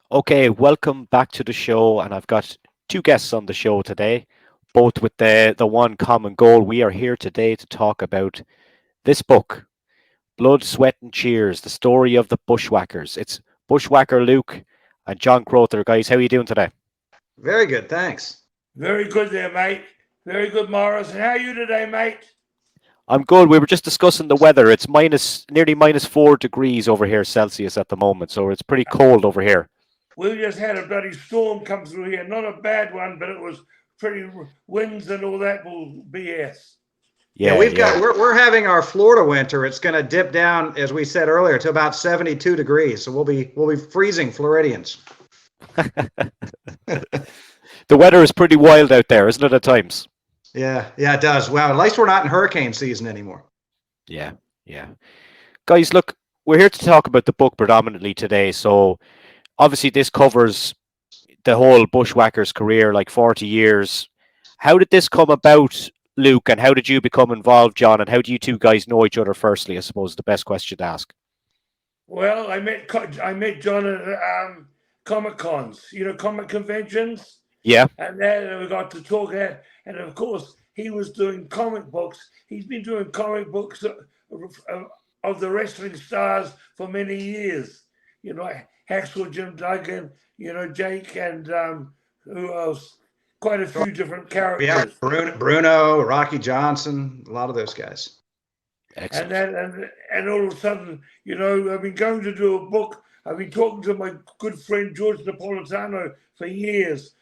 Okay, welcome back to the show, and I've got two guests on the show today, both with the one common goal. We are here today to talk about this book, Blood, Sweat, and Cheers: The Story of the Bushwhackers. It's Bushwhacker Luke and John Crowther. Guys, how are you doing today? Very good, thanks. Very good there, mate. Very good, Morris. And how are you today, mate? I'm good. We were just discussing the weather. It's nearly minus 4 degrees over here Celsius at the moment, so it's pretty cold over here. We just had a bloody storm come through here. Not a bad one, but it was pretty winds and all that will BS. Yeah, we're having our Florida winter. It's going to dip down, as we said earlier, to about 72 degrees. So we'll be freezing Floridians. The weather is pretty wild out there, isn't it, at times? Yeah, it does. Well, at least we're not in hurricane season anymore. Yeah. Guys, look, we're here to talk about the book predominantly today. So obviously this covers the whole Bushwhacker's career, like 40 years. How did this come about, Luke, and how did you become involved, John, and how do you two guys know each other firstly, I suppose is the best question to ask. Well, I met John at Comic Cons, comic conventions. Yeah. And then we got to talk, and of course, he was doing comic books. He's been doing comic books of the wrestling stars for many years. Hacksaw Jim Duggan, Jake, and who else? Quite a few different characters. Yeah, Bruno, Rocky Johnson, a lot of those guys. Excellent. And all of a sudden, I've been going to do a book. I've been talking to my good friend George Napolitano for years.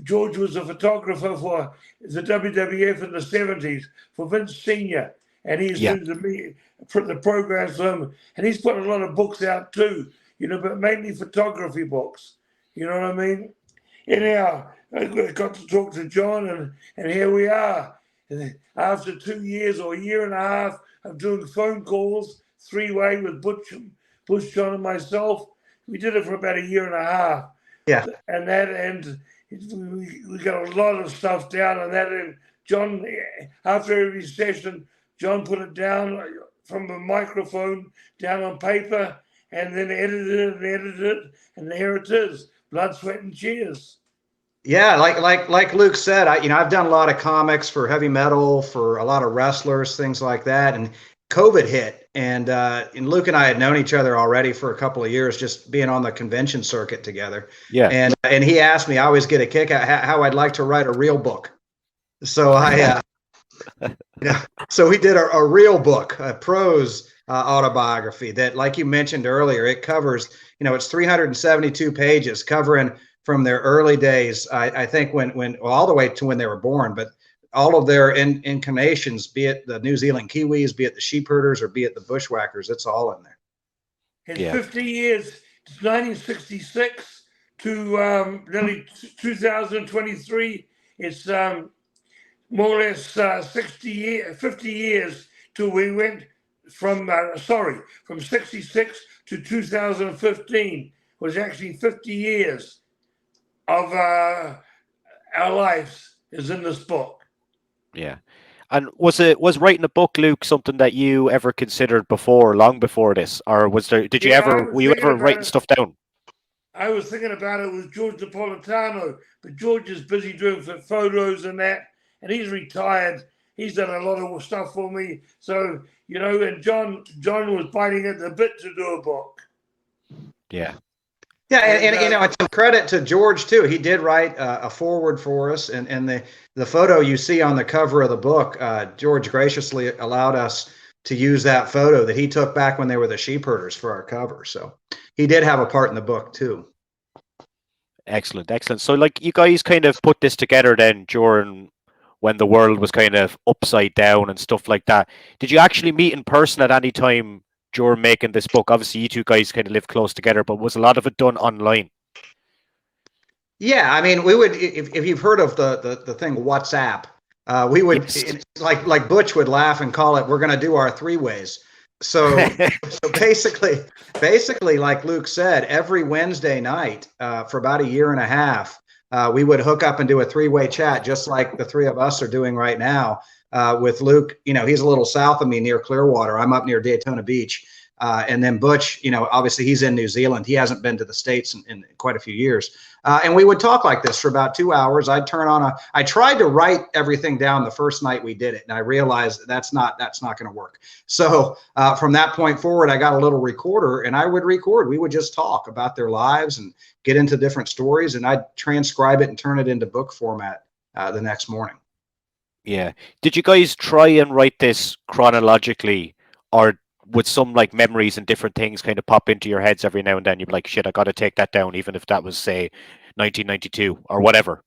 George was a photographer for the WWF in the 70s for Vince Sr. And he's doing the programs for him. And he's put a lot of books out too, but mainly photography books. You know what I mean? Anyhow, I got to talk to John, and here we are. And after 2 years or a year and a half of doing phone calls, three-way with Bush, John, and myself, we did it for about a year and a half. Yeah. And we got a lot of stuff down on that. And John, after every session, John put it down from the microphone down on paper and then edited it. And there it is. Blood, Sweat, and Cheers. Yeah, like Luke said, I've done a lot of comics for heavy metal, for a lot of wrestlers, things like that. And COVID hit, and Luke and I had known each other already for a couple of years, just being on the convention circuit together. Yeah. And he asked me, I always get a kick out how I'd like to write a real book. So so we did a real book, a prose autobiography that, like you mentioned earlier, it covers, it's 372 pages covering from their early days. I think when all the way to when they were born, but all of their incarnations, be it the New Zealand Kiwis, be it the sheep herders, or be it the Bushwhackers, it's all in there. In 50 years, 1966 to nearly 2023, it's more or less 50 years till we went from 66 to 2015 was actually 50 years of our lives is in this book. Yeah. And was writing a book, Luke, something that you ever considered before, long before this, or were you ever writing stuff down? I was thinking about it with George Napolitano, but George is busy doing photos and that, and he's retired. He's done a lot of stuff for me. So, and John was biting at the bit to do a book. Yeah. Yeah, and it's a credit to George too. He did write a foreword for us, and the photo you see on the cover of the book, George graciously allowed us to use that photo that he took back when they were the sheep herders for our cover. So he did have a part in the book too. Excellent. So, like, you guys kind of put this together then during when the world was kind of upside down and stuff like that. Did you actually meet in person at any time during making this book? Obviously, you two guys kind of live close together, but was a lot of it done online? Yeah, I mean, we would, if you've heard of the thing WhatsApp, we would, yes. like Butch would laugh and call it, we're going to do our three ways. So basically, like Luke said, every Wednesday night for about a year and a half, we would hook up and do a three-way chat, just like the three of us are doing right now. With Luke, he's a little south of me near Clearwater. I'm up near Daytona Beach. And then Butch, obviously he's in New Zealand. He hasn't been to the States in quite a few years. And we would talk like this for about 2 hours. I tried to write everything down the first night we did it, and I realized that's not going to work. So from that point forward, I got a little recorder, and I would record. We would just talk about their lives and get into different stories, and I'd transcribe it and turn it into book format the next morning. Yeah. Did you guys try and write this chronologically, or would some like memories and different things kind of pop into your heads every now and then? You'd be like, shit, I got to take that down, even if that was, say, 1992 or whatever,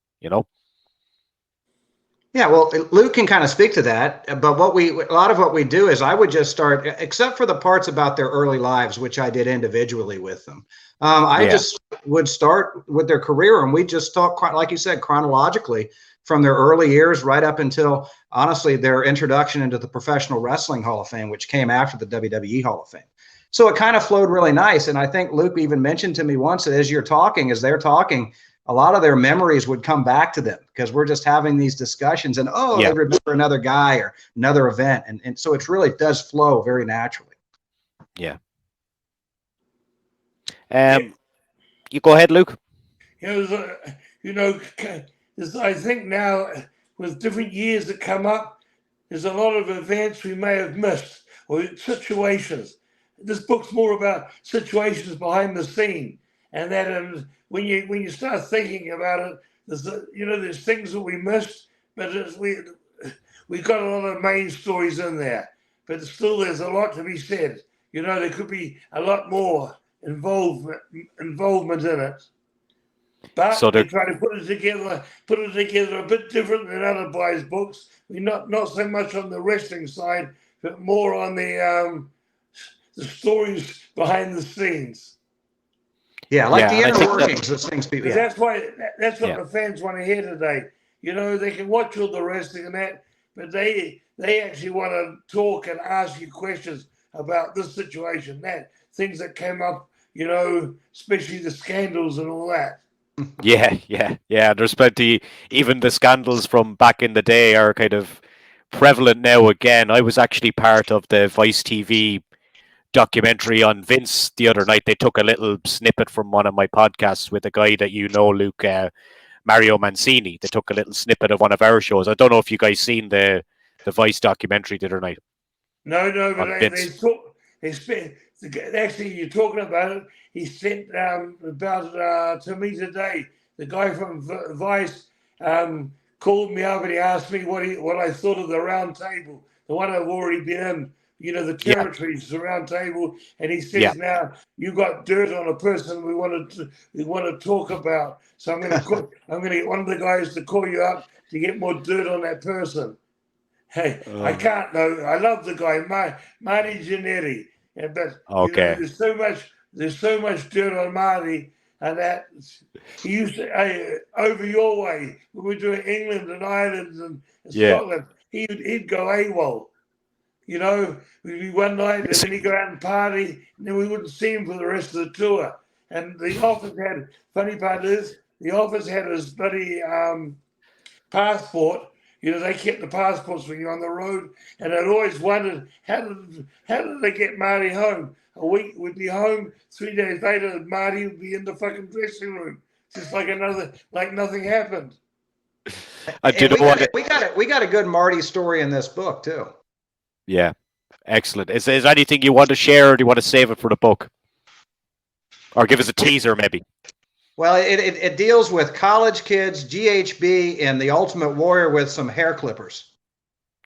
Yeah, well, Luke can kind of speak to that, but a lot of what we do is I would just start, except for the parts about their early lives, which I did individually with them. I just would start with their career, and we just talk, like you said, chronologically from their early years right up until, honestly, their introduction into the Professional Wrestling Hall of Fame, which came after the WWE Hall of Fame. So it kind of flowed really nice. And I think Luke even mentioned to me once that as they're talking, a lot of their memories would come back to them because we're just having these discussions and, they remember another guy or another event. And so it really does flow very naturally. Yeah. You go ahead, Luke. I think now with different years that come up, there's a lot of events we may have missed or situations. This book's more about situations behind the scene, and that when you start thinking about it, there's things that we missed, but we got a lot of main stories in there. But still, there's a lot to be said. There could be a lot more involvement in it. But So we try to put it together a bit different than other guys' books. We're not so much on the wrestling side, but more on the stories behind the scenes. Yeah, like the inner workings of things. That's what the fans want to hear today. They can watch all the wrestling and that, but they actually want to talk and ask you questions about this situation, that things that came up, especially the scandals and all that. Yeah. There's plenty. Even the scandals from back in the day are kind of prevalent now again. I was actually part of the Vice TV documentary on Vince the other night. They took a little snippet from one of my podcasts with a guy that Luke, Mario Mancini. They took a little snippet of one of our shows. I don't know if you guys seen the Vice documentary the other night. No, but they spent. Actually, you're talking about it. He sent about to me today. The guy from Vice called me up and he asked me what I thought of the round table, the one I've already been in. The territories, the round table, and he says now you got dirt on a person we want to talk about. So I'm going to get one of the guys to call you up to get more dirt on that person. Hey, I can't know. I love the guy, Marty Jannetty. Yeah, but there's so much dirt on Marty, and that he used to over your way when we were doing England and Ireland and Scotland. He'd go AWOL. We'd be one night and then he'd go out and party, and then we wouldn't see him for the rest of the tour. And the office funny part is, the office had his bloody passport. They kept the passports when you're on the road, and I'd always wondered how did they get Marty home? A week would be home, 3 days later, Marty would be in the fucking dressing room, just like nothing happened. We got a good Marty story in this book too. Yeah, excellent. Is there anything you want to share, or do you want to save it for the book, or give us a teaser maybe? Well, it deals with college kids, GHB, and the Ultimate Warrior with some hair clippers.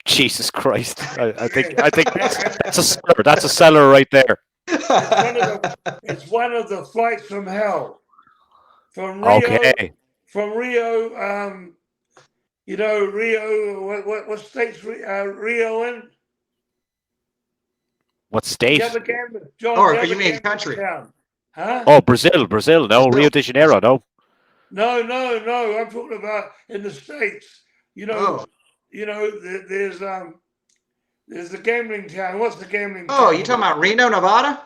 Jesus Christ! I think that's a seller. That's a seller right there. It's one of the flights from hell, from Rio. Okay. From Rio. Rio. What state's Rio in? What state? You mean country? Town. Huh? Oh, Brazil. No, Rio de Janeiro. No. No. I'm talking about in the States. There's the gambling town. What's the gambling town? Oh, you talking about Reno, Nevada?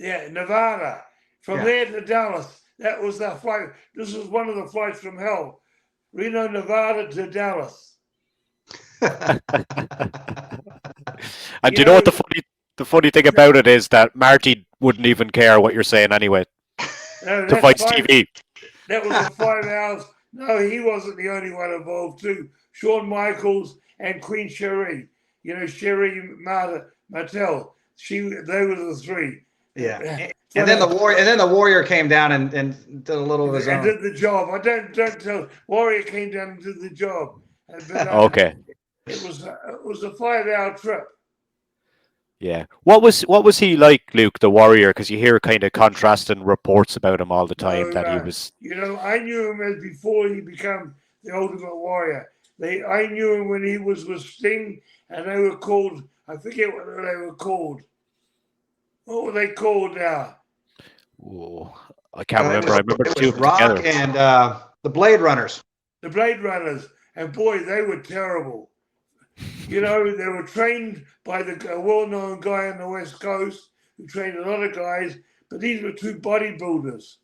Yeah, Nevada. From there to Dallas. That was the flight. This was one of the flights from hell. Reno, Nevada to Dallas. And do you know what the funny The funny thing about it is that Marty wouldn't even care what you're saying anyway No, to that's fight fine. TV. That was the 5 hours. No, he wasn't the only one involved too. Shawn Michaels and Queen Cherie. You know, Cherie Martel. They were the three. Yeah. And then the warrior came down and did a little of his own. Did the job. I don't tell. Warrior came down and did the job. But, Okay. It was a 5-hour trip. Yeah. What was he like, Luke, the warrior? Because you hear kind of contrasting reports about him all the time that he was. You know, I knew him as before he became the Ultimate Warrior. I knew him when he was with Sting, and they were called. I forget what they were called. What were they called now? Oh, I can't remember. I remember it two was of them Rock together. and the Blade Runners. The Blade Runners, and boy, they were terrible. You know, they were trained by a well-known guy on the West Coast who trained a lot of guys, but these were two bodybuilders.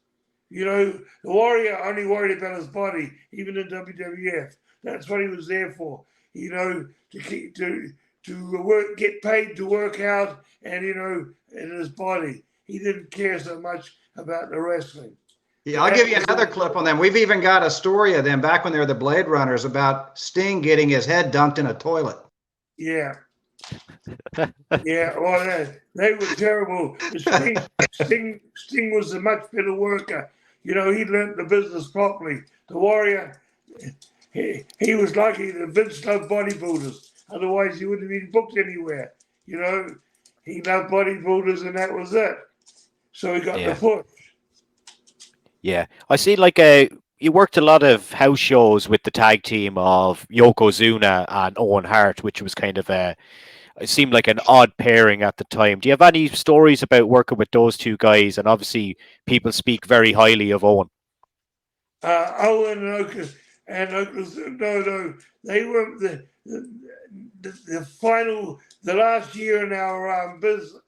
You know, the Warrior only worried about his body, even in WWF. That's what he was there for. You know, to get paid to work out, and you know, in his body, he didn't care so much about the wrestling. Yeah, I'll give you another clip on them. We've even got a story of them back when they were the Blade Runners about Sting getting his head dunked in a toilet. Yeah. Yeah, well, they were terrible. Sting was a much better worker. You know, he learned the business properly. The Warrior, he was lucky that Vince loved bodybuilders. Otherwise, he wouldn't have been booked anywhere. You know, he loved bodybuilders, and that was it. So he got the push. Yeah, I see. Like you worked a lot of house shows with the tag team of Yokozuna and Owen Hart, which was kind of it seemed like an odd pairing at the time. Do you have any stories about working with those two guys? And obviously, people speak very highly of Owen. Owen and Yokozuna, no, they were the final, the last year in our business,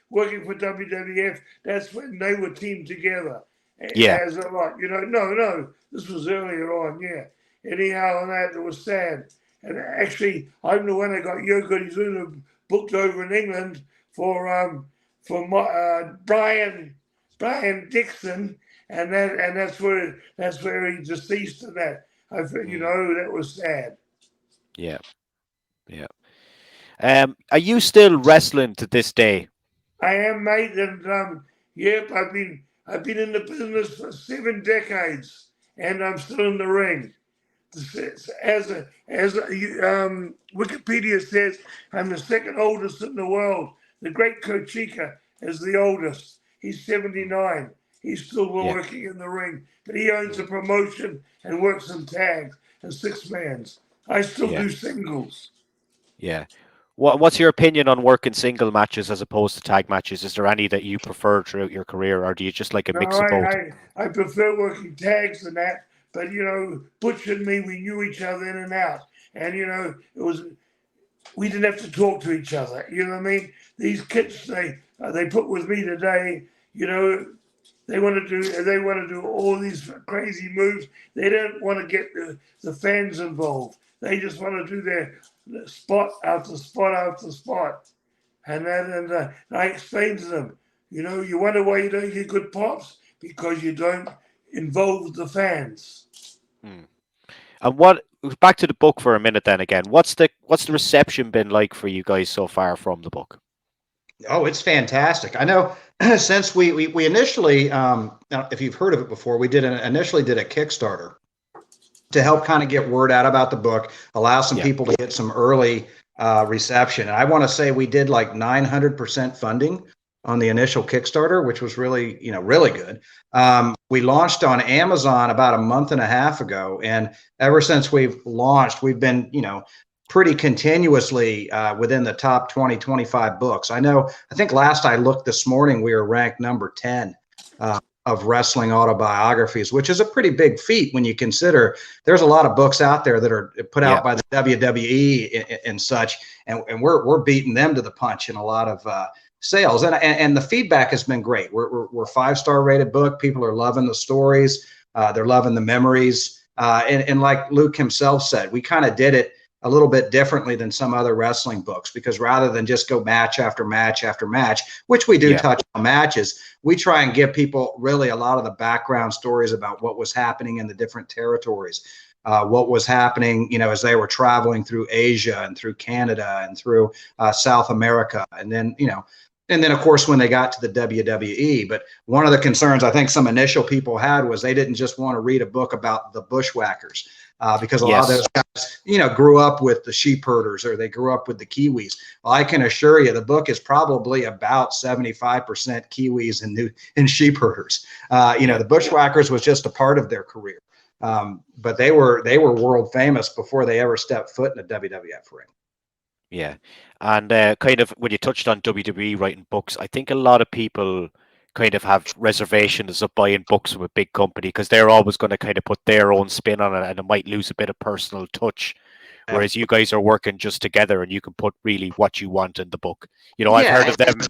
working for WWF. That's when they were teamed together. Yeah. As a lot, you know, no, this was earlier on, yeah. Anyhow, and that it was sad. And actually, I'm the one that got Yokozuna booked over in England for Brian Dixon, and that's where he deceased. And that you know, that was sad. Yeah. Are you still wrestling to this day? I am, mate, and yep, I've been in the business for 7 decades, and I'm still in the ring. As Wikipedia says, I'm the second oldest in the world. The great Kochika is the oldest. He's 79. He's still working in the ring, but he owns a promotion and works in tags and 6-mans. I still do singles. Yeah. What's your opinion on working single matches as opposed to tag matches? Is there any that you prefer throughout your career, or do you just like a mix of both? I prefer working tags than that. But, you know, Butch and me, we knew each other in and out. And, you know, we didn't have to talk to each other. You know what I mean? These kids, they put with me today, you know, they want to do all these crazy moves. They don't want to get the fans involved. They just want to do their spot after spot after spot. And I explained to them, you know, you wonder why you don't get good pops? Because you don't involve the fans. And back to the book for a minute then again. What's the reception been like for you guys so far from the book? Oh, it's fantastic. I know since we initially, if you've heard of it before, we initially did a Kickstarter to help kind of get word out about the book, allow some people to get some early reception. And I want to say we did like 900% funding on the initial Kickstarter, which was really, really good. We launched on Amazon about a month and a half ago. And ever since we've launched, we've been, pretty continuously within the top 20, 25 books. I think last I looked this morning, we were ranked number 10 of wrestling autobiographies, which is a pretty big feat when you consider there's a lot of books out there that are put out by the WWE and such. And we're beating them to the punch in a lot of sales, and the feedback has been great. We're 5-star rated book. People are loving the stories. They're loving the memories. And like Luke himself said, we kind of did it a little bit differently than some other wrestling books, because rather than just go match after match after match, which we do touch on matches, we try and give people really a lot of the background stories about what was happening in the different territories, what was happening, as they were traveling through Asia and through Canada and through South America. And then, of course, when they got to the WWE. But one of the concerns I think some initial people had was they didn't just want to read a book about the Bushwhackers, because a lot of those guys, grew up with the sheep herders, or they grew up with the Kiwis. Well, I can assure you the book is probably about 75% Kiwis and sheep herders. The Bushwhackers was just a part of their career. But they were world famous before they ever stepped foot in a WWF ring. Yeah. And kind of when you touched on WWE writing books, I think a lot of people kind of have reservations of buying books from a big company because they're always going to kind of put their own spin on it, and it might lose a bit of personal touch. Whereas you guys are working just together, and you can put really what you want in the book. I've heard of them.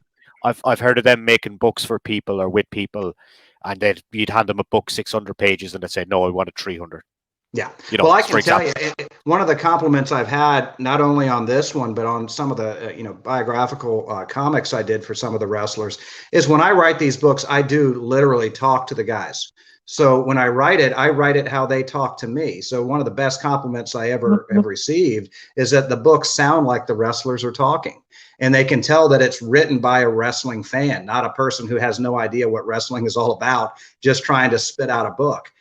I've heard of them making books for people or with people, and you'd hand them a book 600 pages, and they'd say, "No, I want it 300." Yeah. Well, I can tell you, one of the compliments I've had, not only on this one, but on some of the, biographical comics I did for some of the wrestlers, is when I write these books, I do literally talk to the guys. So when I write it how they talk to me. So one of the best compliments I ever have received is that the books sound like the wrestlers are talking. And they can tell that it's written by a wrestling fan, not a person who has no idea what wrestling is all about, just trying to spit out a book.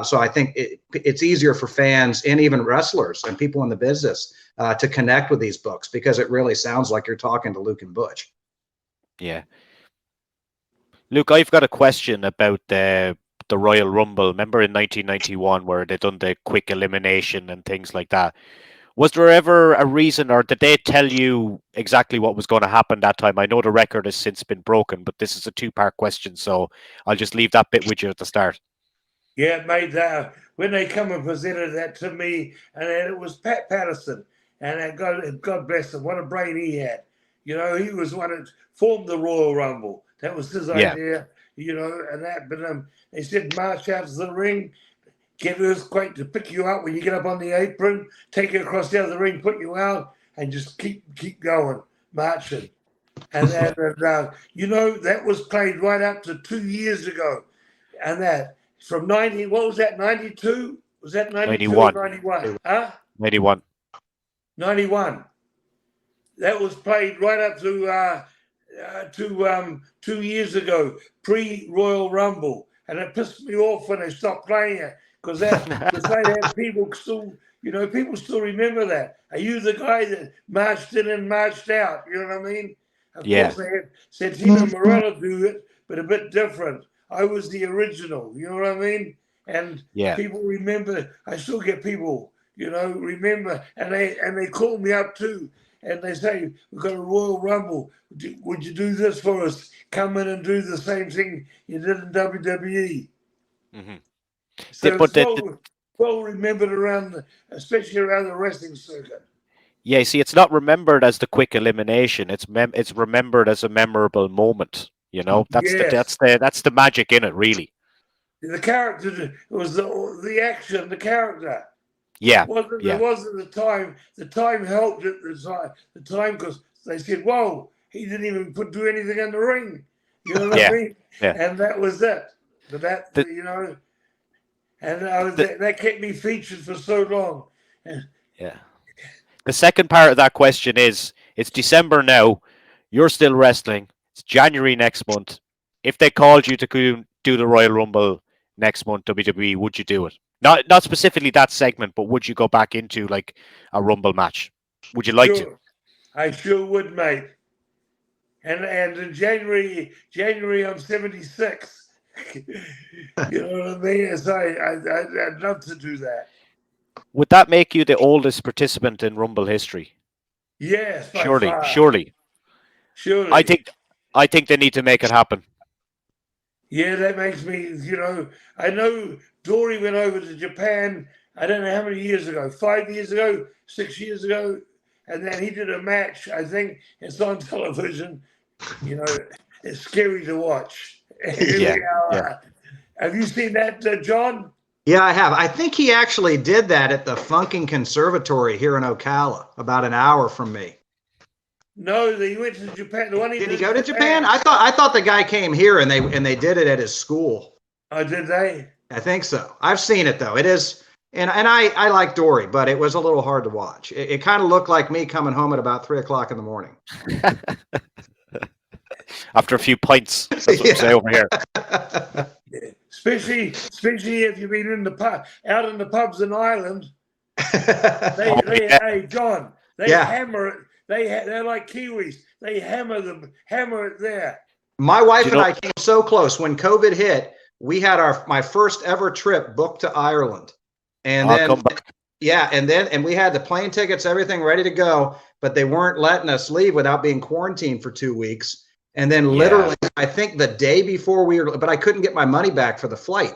So I think it's easier for fans and even wrestlers and people in the business to connect with these books, because it really sounds like you're talking to Luke and Butch. Yeah. Luke, I've got a question about the Royal Rumble. Remember in 1991 where they done the quick elimination and things like that? Was there ever a reason, or did they tell you exactly what was going to happen that time? I know the record has since been broken, but this is a two-part question, so I'll just leave that bit with you at the start. Yeah, mate, when they come and presented that to me, and it was Pat Patterson, and God bless him, what a brain he had. He was one that formed the Royal Rumble. That was his idea, and that. But they said, march out to the ring, get Earthquake to pick you up when you get up on the apron, take you across the other ring, put you out, and just keep going, marching. And that was played right up to 2 years ago, and that. From 90, what was that, 92? Was that 92 or 91? Huh? 91. 91. That was played right up to 2 years ago, pre-Royal Rumble. And it pissed me off when they stopped playing it, because they had people still, people still remember that. Are you the guy that marched in and marched out? You know what I mean? Of course, they had Santino Marella do it, but a bit different. I was the original, you know what I mean? And people remember. I still get people, remember, and they call me up too, and they say, "We've got a Royal Rumble. Would you do this for us? Come in and do the same thing you did in WWE." Mm-hmm. So it's well remembered especially around the wrestling circuit. Yeah, see, it's not remembered as the quick elimination. It's remembered as a memorable moment. That's the magic in it, really. The character was the action, the character. Yeah. It wasn't the time. The time helped at the time because they said, "Whoa, he didn't even do anything in the ring." You know what I mean? Yeah. And that was it. But that kept me featured for so long. Yeah. The second part of that question is, it's December now. You're still wrestling. It's January next month. If they called you to do the Royal Rumble next month, WWE, would you do it? Not specifically that segment, but would you go back into like a Rumble match? Would you like to? I sure would, mate. And in January I'm 76. You know what I mean? So I'd love to do that. Would that make you the oldest participant in Rumble history? Yes, surely. I think they need to make it happen. Yeah, that makes me, I know Dory went over to Japan, I don't know how many years ago, 5 years ago, 6 years ago, and then he did a match. I think it's on television. It's scary to watch. Yeah. Have you seen that, John? Yeah, I have. I think he actually did that at the Funking Conservatory here in Ocala, about an hour from me. No, he went to Japan. The one he Did he did go in to Japan? I thought the guy came here and they did it at his school. Oh, did they? I think so. I've seen it though. It is, and I like Dory, but it was a little hard to watch. It kind of looked like me coming home at about 3 o'clock in the morning. After a few pints, that's what we say over here. Especially if you've been in the pub, out in the pubs in Ireland. Hey John, they hammer it. They're like Kiwis. They hammer it there. My wife and I came so close when COVID hit. We had my first ever trip booked to Ireland, and then and we had the plane tickets, everything ready to go, but they weren't letting us leave without being quarantined for 2 weeks. And then literally, I think the day before but I couldn't get my money back for the flight.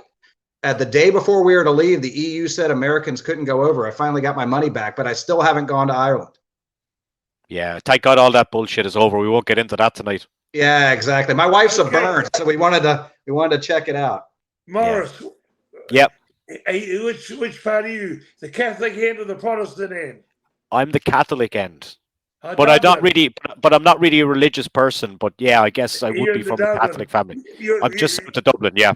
The day before we were to leave, the EU said Americans couldn't go over. I finally got my money back, but I still haven't gone to Ireland. Yeah, thank God all that bullshit is over. We won't get into that tonight. Yeah, exactly. My wife's a burn, so we wanted to check it out. Morris. Yep. Which part are you? The Catholic end or the Protestant end? I'm the Catholic end. But I'm not really a religious person. But yeah, I guess I would be from a Catholic family. I'm just to Dublin. Yeah.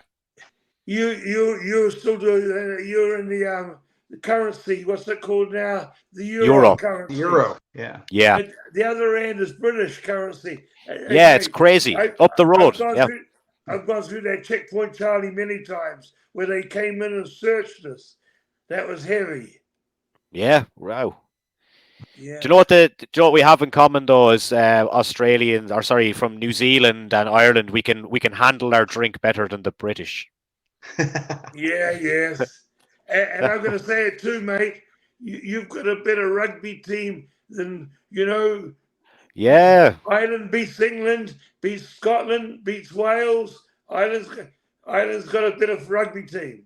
You're still doing. You're in the currency. What's it called now? The euro currency. Euro. Yeah. Yeah. But the other end is British currency. Yeah, it's crazy. Up the road. I've gone through that checkpoint, Charlie, many times where they came in and searched us. That was heavy. Yeah. Wow. Yeah. Do you know what we have in common though is from New Zealand and Ireland, we can handle our drink better than the British. Yes. And I'm going to say it too, mate. You've got a better rugby team than, Yeah. Ireland beats England, beats Scotland, beats Wales. Ireland's got a better rugby team.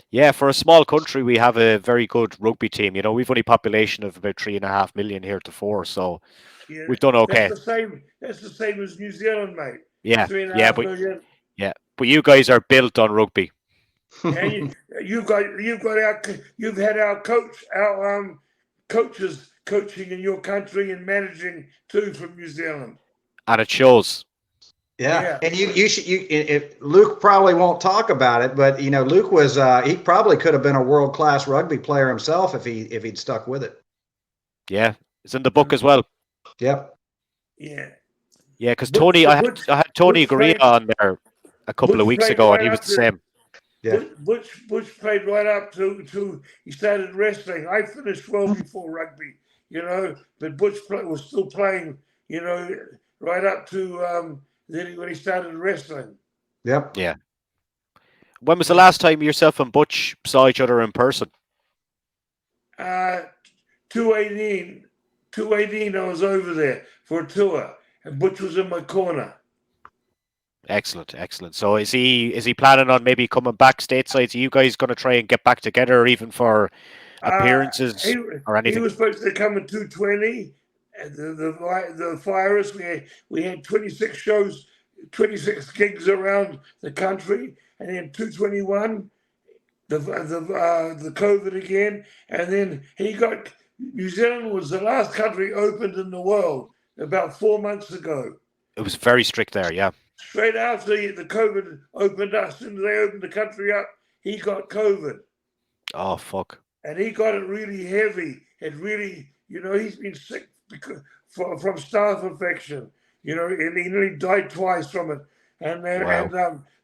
Yeah, for a small country, we have a very good rugby team. We've only a population of about 3.5 million heretofore, so we've done okay. That's the same as New Zealand, mate. Yeah, 3.5 million. Yeah, but you guys are built on rugby. And you've had our coaches coaching in your country and managing too from New Zealand, and it shows. Yeah. And if Luke probably won't talk about it, but Luke was he probably could have been a world-class rugby player himself if he'd stuck with it. Yeah, it's in the book as well. Yep. Yeah. Yeah, because Tony, I had Tony Garea on there a couple of weeks ago, and he was the same. Yeah. Bush played right up to he started wrestling. I finished well before rugby, but Bush was still playing, right up to then when he started wrestling. Yep. Yeah. When was the last time yourself and Butch saw each other in person? 2018. 2018, I was over there for a tour, and Butch was in my corner. Excellent. So is he planning on maybe coming back stateside? Are you guys going to try and get back together, or even for appearances or anything? He was supposed to come in 220. The virus, we had 26 shows, 26 gigs around the country, and then 221, the COVID again, and then New Zealand was the last country opened in the world about 4 months ago. It was very strict there, yeah. Straight after the COVID opened up, as soon as they opened the country up, he got COVID. Oh, fuck. And he got it really heavy. It really, he's been sick from staph infection, and he nearly died twice from it. And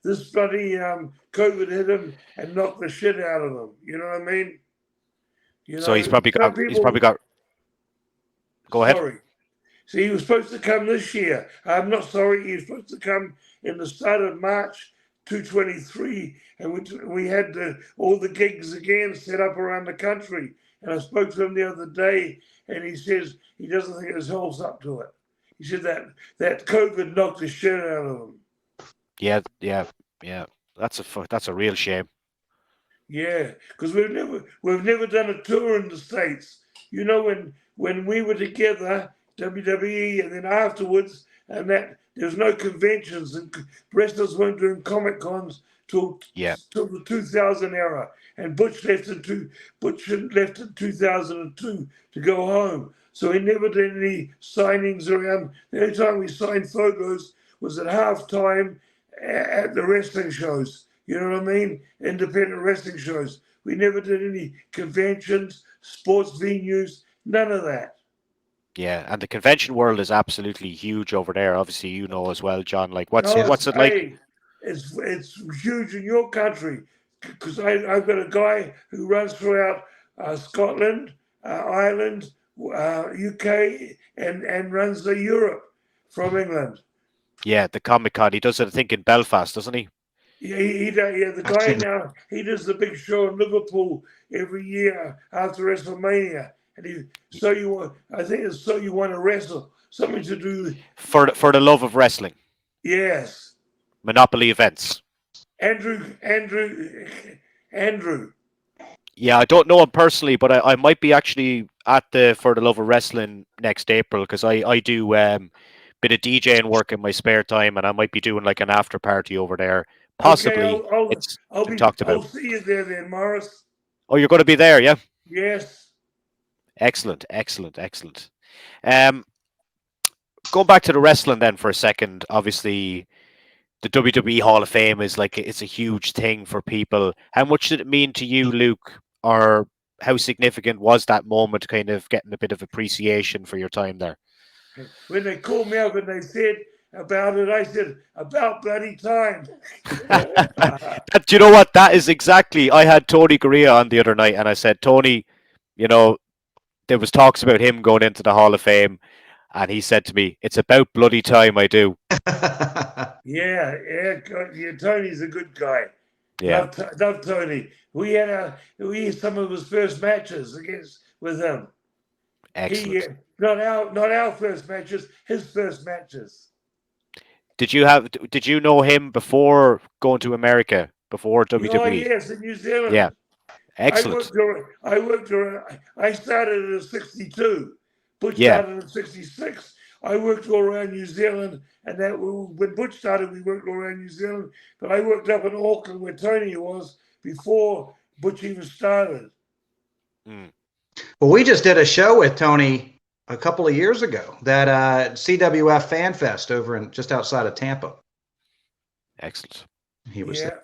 this bloody COVID hit him and knocked the shit out of him. You know what I mean? So he's probably got. Go ahead. Sorry. See, he was supposed to come this year. I'm not sorry. He was supposed to come in the start of March 2023, and we had all the gigs again set up around the country. And I spoke to him the other day, and he says he doesn't think his health's up to it. He said that COVID knocked the shit out of him. Yeah. That's a real shame. Yeah, because we've never done a tour in the States. When we were together, WWE, and then afterwards, and that There was no conventions, and wrestlers weren't doing Comic Cons till Yeah. the 2000 era. And Butch left in 2002 to go home. So he never did any signings around. The only time we signed photos was at halftime at the wrestling shows. You know what I mean? Independent wrestling shows. We never did any conventions, sports venues, none of that. Yeah, and the convention world is absolutely huge over there. Obviously, you know as well, John. Like, what's No, it like? hey, it's huge in your country because I've got a guy who runs throughout Scotland, Ireland, UK, and runs the Europe from England. Yeah, the Comic Con. He does it, I think, in Belfast, doesn't he? Yeah, the guy now, he does the big show in Liverpool every year after WrestleMania, and I think it's So You Want to Wrestle, something to do for the love of wrestling. Yes. Monopoly events. Andrew. Yeah, I don't know him personally, but I might be actually at the For the Love of Wrestling next April because I do bit of DJing work in my spare time, and I might be doing like an after party over there. Possibly, okay, it's been talked about. I'll see you there then, Morris. Oh, you're going to be there, yeah? Yes. Excellent. Going back to the wrestling then for a second, obviously the WWE Hall of Fame is like it's a huge thing for people. How much did it mean to you, Luke, or how significant was that moment, kind of getting a bit of appreciation for your time there? When they called me up and they said about it, I said, about bloody time. Do you know what? That is exactly. I had Tony Garea on the other night, and I said, Tony, there was talks about him going into the Hall of Fame, and he said to me, "It's about bloody time I do." Yeah, Tony's a good guy. Yeah, love Tony. We had some of his first matches with him. Excellent. Not our first matches, his first matches. Did you know him before going to America, before WWE? Oh yes, in New Zealand. Yeah, excellent. I started in '62. Butch Yeah. started in '66. I worked all around New Zealand, and when Butch started, we worked all around New Zealand. But I worked up in Auckland, where Tony was, before Butch even started. Mm. Well, we just did a show with Tony a couple of years ago, that CWF Fan Fest over just outside of Tampa. Excellent. He was there.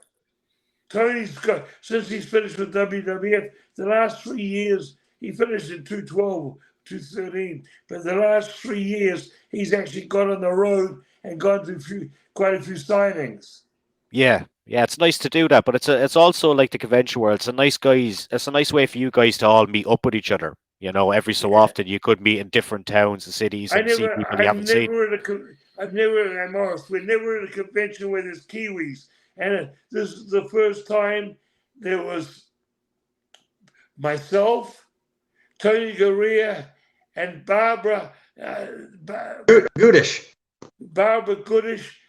Tony's got, since he's finished with WWF, the last 3 years, he finished in 212, 213, but the last 3 years, he's actually got on the road and gone to quite a few signings. Yeah, it's nice to do that, but it's also like the convention world. It's a nice way for you guys to all meet up with each other. Every so often you could meet in different towns and cities and see people you haven't seen. We're never at a convention where there's Kiwis. And this is the first time there was myself, Tony Garea, and Barbara Goodish. Barbara Goodish,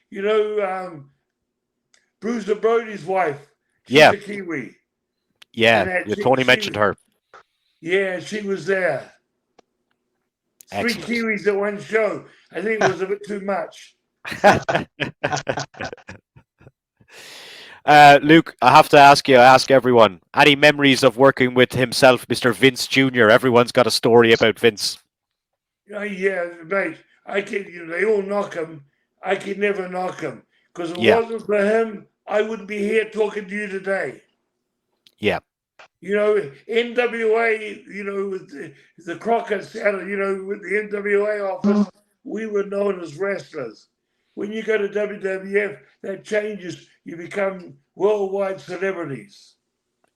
Bruiser Brody's wife. She's a Kiwi. Yeah, Tony mentioned her. Yeah, she was there. Excellent. 3 Kiwis at one show. I think it was a bit too much. Luke, I have to ask you, I ask everyone, any memories of working with himself, Mr. Vince Jr.? Everyone's got a story about Vince. Yeah, mate. They all knock him. I could never knock him. Because if it wasn't for him, I wouldn't be here talking to you today. Yeah. NWA, with the Crockett Center, with the NWA office, we were known as wrestlers. When you go to WWF, that changes. You become worldwide celebrities.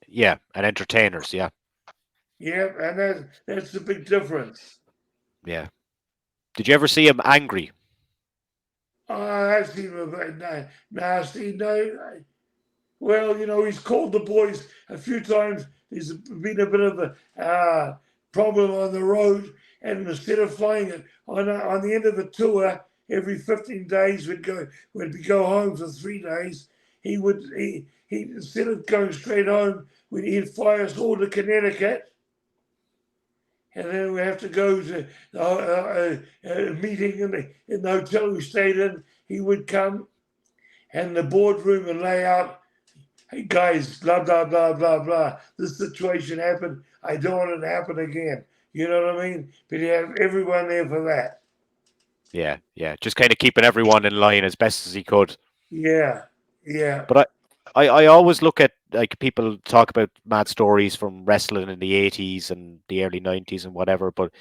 Yeah, and entertainers, yeah. Yeah, and that's the big difference. Yeah. Did you ever see him angry? I've seen him a bit nasty. No, well, he's called the boys a few times. There's been a bit of a problem on the road, and instead of flying it on the end of the tour, every 15 days we'd go home for 3 days. He instead of going straight home, he'd fly us all to Connecticut, and then we have to go to a meeting in the hotel we stayed in, he would come and the boardroom and lay out, hey guys, blah, blah, blah, blah, blah. This situation happened. I don't want it to happen again. You know what I mean? But you have everyone there for that. Yeah, yeah. Just kind of keeping everyone in line as best as he could. Yeah, yeah. But I always look at like people talk about mad stories from wrestling in the 80s and the early 90s and whatever, but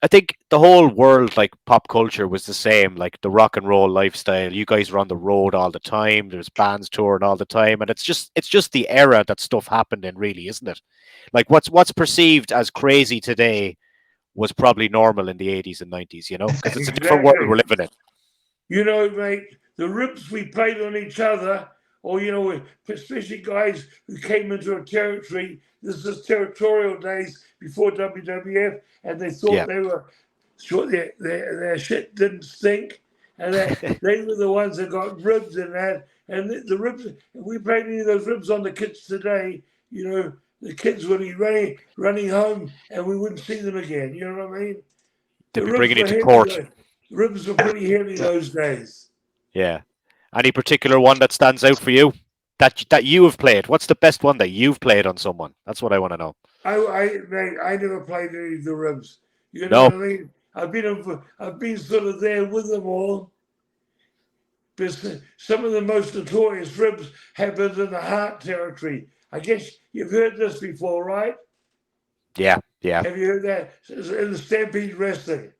I think the whole world, like pop culture, was the same. Like the rock and roll lifestyle. You guys were on the road all the time. There's bands touring all the time, and it's just the era that stuff happened in, really, isn't it? Like what's perceived as crazy today was probably normal in the 80s and 90s. You know, because it's a different world Exactly. we're living in. You know, mate, the ribs we played on each other, or, you know, especially guys who came into a territory, this is territorial days before WWF, and they thought Yeah, they were sure their shit didn't stink, and that they were the ones that got ribs in that. And the ribs, if we played any of those ribs on the kids today, you know, the kids would be running home, and we wouldn't see them again. You know what I mean? they'd The be ribs bringing you were to heavy court. though. The ribs were pretty heavy those days. Yeah. Any particular one that stands out for you that you have played? What's the best one that you've played on someone? That's what I want to know. Mate, I never played any of the ribs. You know No. what I mean? I've been sort of there with them all. But some of the most notorious ribs happened in the Heart territory. I guess you've heard this before, right? Yeah, yeah. Have you heard that? In the Stampede Wrestling.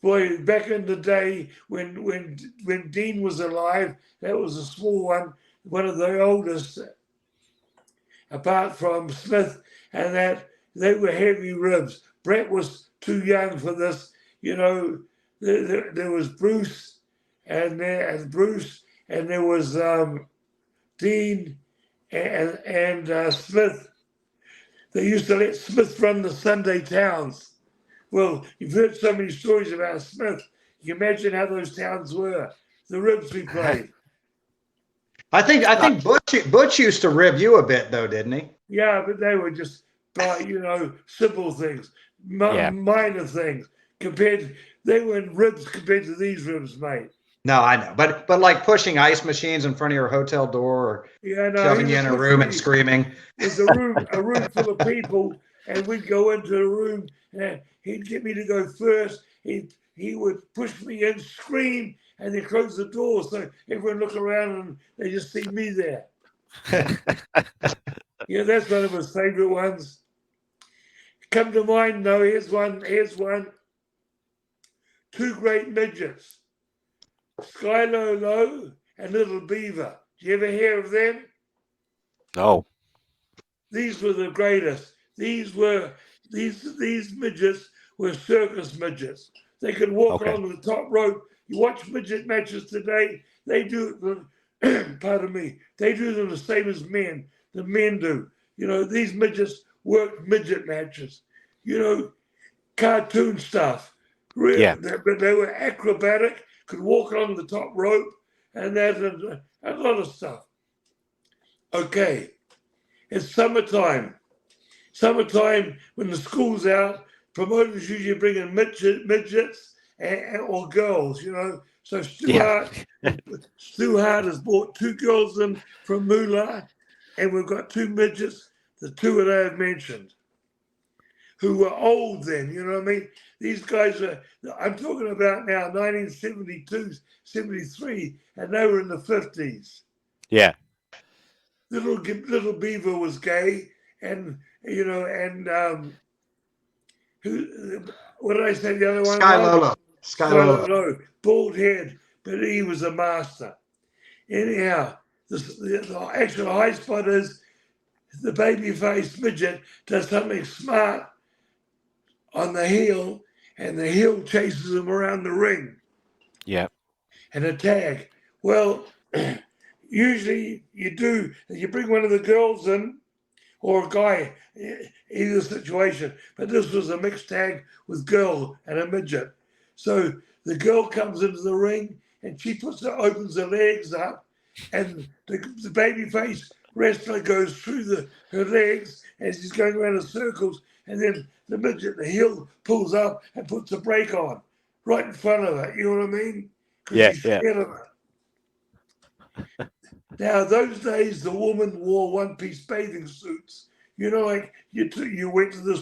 Boy, back in the day when Dean was alive, that was a small one of the oldest, apart from Smith, and that they were heavy ribs. Brett was too young for this. You know, there was Bruce, and there was Dean and Smith. They used to let Smith run the Sunday towns. Well, you've heard so many stories about Smith. You can imagine how those towns were. The ribs we played. I think Butch used to rib you a bit though, didn't he? Yeah, but they were just, you know, simple things, Yeah. minor things. They weren't ribs compared to these ribs, mate. No, I know, but like pushing ice machines in front of your hotel door, or Yeah, no, shoving you in a room and screaming. There's a room full of people, and we'd go into the room, and he'd get me to go first. He would push me in, scream, and then close the door, so everyone look around and they just see me there. Yeah, that's one of his favorite ones. Come to mind, though. Here's one. Two great midgets, Skylo Low and Little Beaver. Do you ever hear of them? No. These were the greatest. These midgets were circus midgets. They could walk Okay. along the top rope. You watch midget matches today, they do pardon me, they do them the same as men. The men do. You know, these midgets work midget matches. You know, cartoon stuff. Really, Yeah. but they were acrobatic, could walk along the top rope, and there's a lot of stuff. Okay. It's summertime. Summertime, when the school's out, promoters usually bring in midgets or girls, you know. So Stu Hart has brought two girls in from Moolah, and we've got two midgets, the two that I have mentioned, who were old then, you know what I mean? These guys I'm talking about now, 1972, 73, and they were in the 50s. Yeah. Little Beaver was gay, and you know, and what did I say? The other one, Sky Lolo. No, bald head, but he was a master. Anyhow, the actual high spot is the baby-faced midget does something smart on the heel, and the heel chases him around the ring. Yeah. And a tag. Well, usually you bring one of the girls in, or a guy, either situation. But this was a mixed tag with girl and a midget. So the girl comes into the ring and she opens her legs up, and the babyface wrestler goes through her legs as she's going around in circles, and then the midget, the heel, pulls up and puts a brake on right in front of her. You know what I mean? because Yeah, he's yeah, scared of her. Now, those days, the woman wore one-piece bathing suits. You know, like you went to the